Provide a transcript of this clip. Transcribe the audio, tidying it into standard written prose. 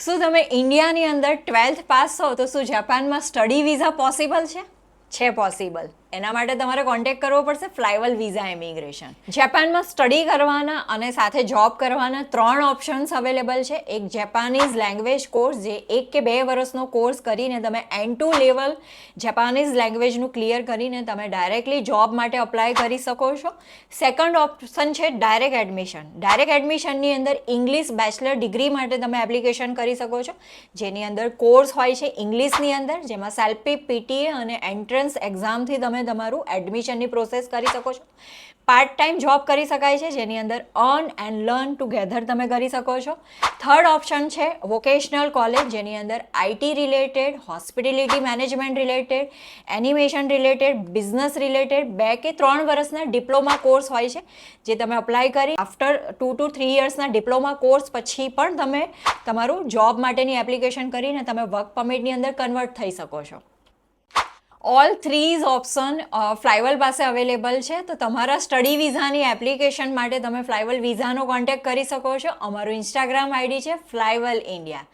શું તમે ઇન્ડિયાની અંદર 12th પાસ છો તો શું જાપાનમાં સ્ટડી વિઝા પોસિબલ છે પોસિબલ. એના માટે તમારે કોન્ટેક્ટ કરવો પડશે ફ્લાયવલ વિઝા ઇમિગ્રેશન. જાપાનમાં સ્ટડી કરવાના અને સાથે જોબ કરવાના 3 ઓપ્શન્સ અવેલેબલ છે. એક જાપાનીઝ લેંગ્વેજ કોર્સ, જે 1 કે 2 વર્ષનો કોર્સ કરીને તમે N2 લેવલ જાપાનીઝ લેંગ્વેજનું ક્લિયર કરીને તમે ડાયરેક્ટલી જોબ માટે અપ્લાય કરી શકો છો. સેકન્ડ ઓપ્શન છે ડાયરેક્ટ એડમિશન. ડાયરેક્ટ એડમિશનની અંદર ઇંગ્લિશ બેચલર ડિગ્રી માટે તમે એપ્લિકેશન કરી શકો છો, જેની અંદર કોર્સ હોય છે ઇંગ્લિશની અંદર, જેમાં સેલ્ફી, પીટીએ અને એન્ટ્રન્સ એક્ઝામથી તમે તમારું એડમિશનની પ્રોસેસ કરી શકો છો. પાર્ટ ટાઈમ જોબ કરી શકાય છે, જેની અંદર અર્ન એન્ડ લર્ન ટુગેધર તમે કરી શકો છો. થર્ડ ઓપ્શન છે વોકેશનલ કોલેજ, જેની અંદર IT related, hospitality management related, animation related, business related 2 કે 3 વર્ષના ડિપ્લોમા કોર્સ હોય છે, જે તમે અપ્લાય કરી આફ્ટર 2 to 3 યર્સના ડિપ્લોમા કોર્સ પછી પણ તમે તમારું જોબ માટેની એપ્લિકેશન કરીને તમે વર્ક પરમિટની અંદર કન્વર્ટ થઈ શકો છો. ઓલ 3 ઓપ્શન ફ્લાયવલ પાસે અવેલેબલ છે. તો તમારા સ્ટડી વિઝાની એપ્લિકેશન માટે તમે ફ્લાયવલ વિઝાનો કોન્ટેક્ટ કરી શકો છો. અમારું ઇન્સ્ટાગ્રામ આઈડી છે ફ્લાયવલ ઇન્ડિયા.